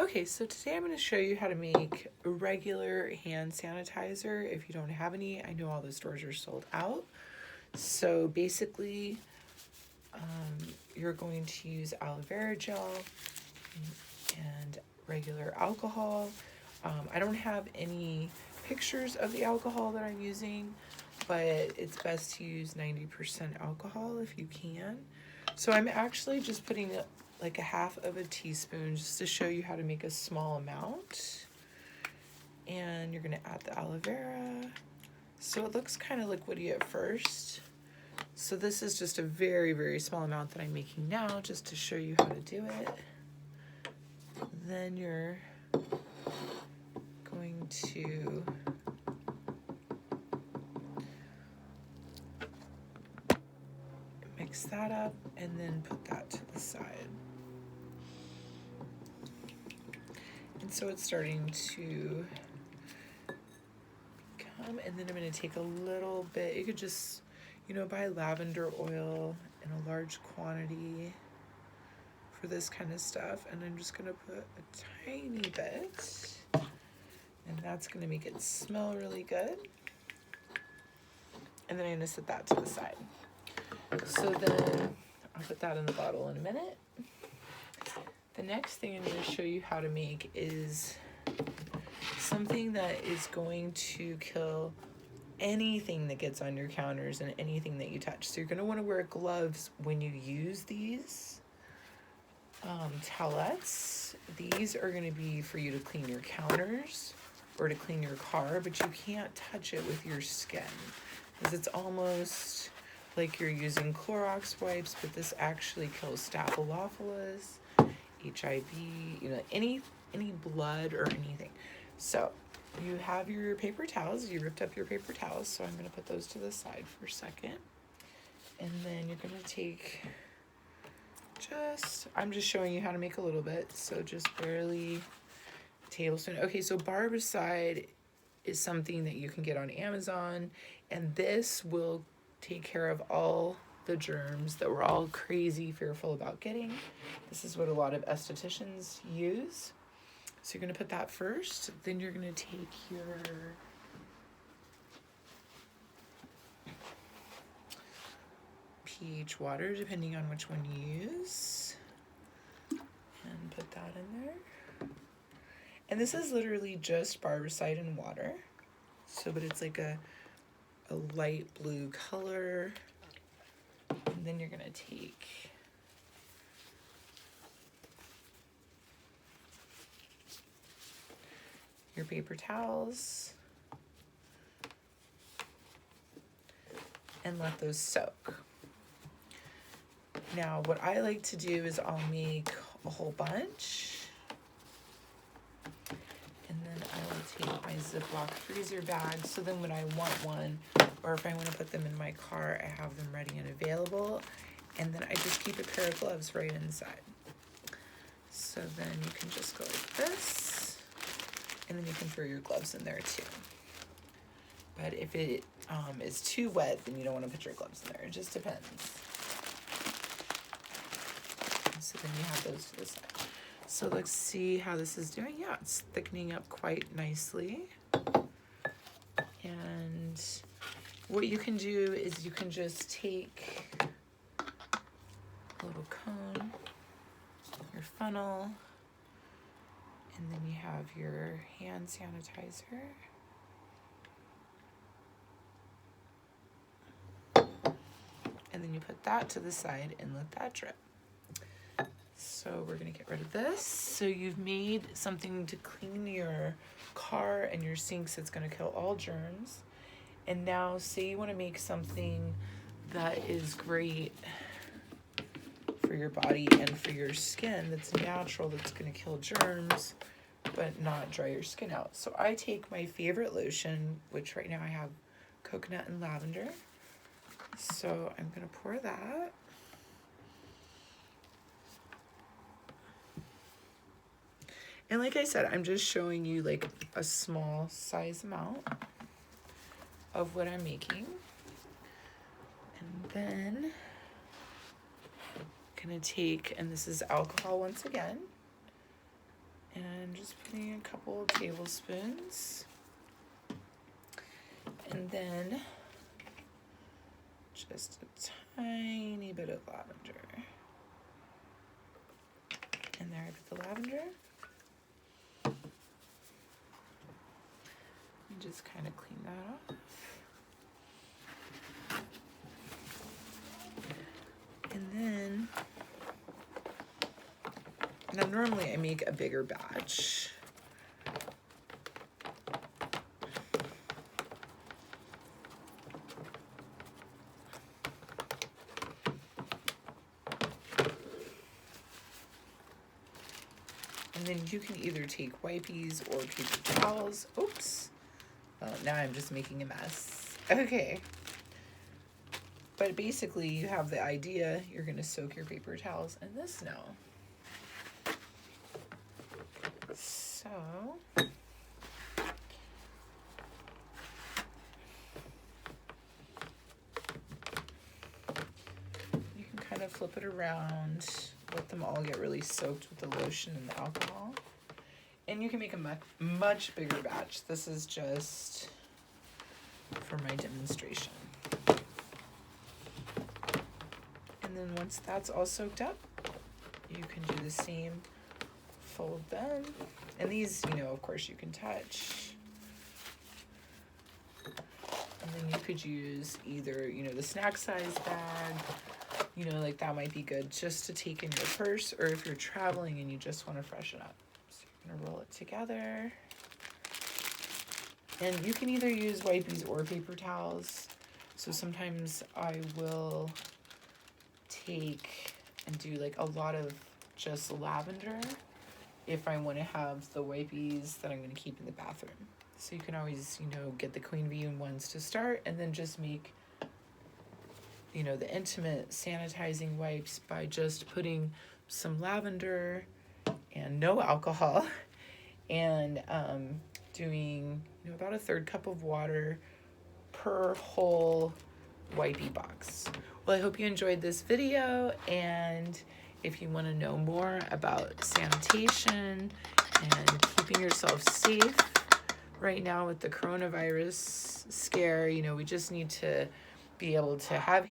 Okay, so today I'm going to show you how to make a regular hand sanitizer if you don't have any. I know all the stores are sold out. So basically, you're going to use aloe vera gel and regular alcohol. I don't have any pictures of the alcohol that I'm using, but it's best to use 90% alcohol if you can. So I'm actually just putting like a half of a teaspoon just to show you how to make a small amount. And you're gonna add the aloe vera. So it looks kind of liquidy at first. So this is just a very, very small amount that I'm making now just to show you how to do it. Then you're going to mix that up and then put that to the side. And so it's starting to come, and then I'm going to take a little bit. You could just, buy lavender oil in a large quantity for this kind of stuff. And I'm just going to put a tiny bit, and that's going to make it smell really good. And then I'm going to set that to the side. So then I'll put that in the bottle in a minute. The next thing I'm going to show you how to make is something that is going to kill anything that gets on your counters and anything that you touch. So you're going to want to wear gloves when you use these towelettes. These are going to be for you to clean your counters or to clean your car, but you can't touch it with your skin because it's almost like you're using Clorox wipes, but this actually kills Staphylococcus, HIV, any blood or anything. So you have your paper towels. You ripped up your paper towels, so I'm going to put those to the side for a second. And then you're going to take I'm just showing you how to make a little bit, so just barely a tablespoon. Okay, so Barbicide is something that you can get on Amazon, and this will take care of all the germs that we're all crazy fearful about getting. This is what a lot of estheticians use. So you're going to put that first. Then you're going to take your pH water, depending on which one you use, and put that in there. And this is literally just Barbicide and water. So, but it's like a light blue color. And then you're going to take your paper towels and let those soak. Now, what I like to do is I'll make a whole bunch, and then I will take my Ziploc freezer bag, so then when I want one, or if I want to put them in my car, I have them ready and available, and then I just keep a pair of gloves right inside. So then you can just go like this, and then you can throw your gloves in there too. But if it is too wet, then you don't want to put your gloves in there. It just depends. So then you have those to the side. So let's see how this is doing. Yeah, it's thickening up quite nicely. And what you can do is you can just take a little cone, your funnel, and then you have your hand sanitizer. And then you put that to the side and let that drip. So we're going to get rid of this. So you've made something to clean your car and your sinks. It's going to kill all germs. And now say you want to make something that is great for your body and for your skin, that's natural, that's going to kill germs, but not dry your skin out. So I take my favorite lotion, which right now I have coconut and lavender. So I'm going to pour that. And like I said, I'm just showing you like a small size amount of what I'm making. And then I'm gonna take, and this is alcohol once again, And just putting a couple tablespoons. And then just a tiny bit of lavender. And there I put the lavender. And just kind of clean that off. And then, now normally I make a bigger batch. And then you can either take wipes or paper towels. Oops. Well, now I'm just making a mess. Okay. But basically you have the idea. You're going to soak your paper towels in this now. So you can kind of flip it around, let them all get really soaked with the lotion and the alcohol. And you can make a much bigger batch. This is just for my demonstration. And then once that's all soaked up, you can do the same, fold them. And these, you know, of course you can touch. And then you could use either, you know, the snack size bag, you know, like that might be good just to take in your purse, or if you're traveling and you just want to freshen up. So you're gonna roll it together. And you can either use wipes or paper towels. So sometimes I will take and do like a lot of just lavender if I want to have the wipes that I'm going to keep in the bathroom. So you can always, you know, get the Queen Bee ones to start and then just make, you know, the intimate sanitizing wipes by just putting some lavender and no alcohol and doing, you know, about 1/3 cup of water per whole wipey box. Well, I hope you enjoyed this video, and if you want to know more about sanitation and keeping yourself safe right now with the coronavirus scare, you know, we just need to be able to have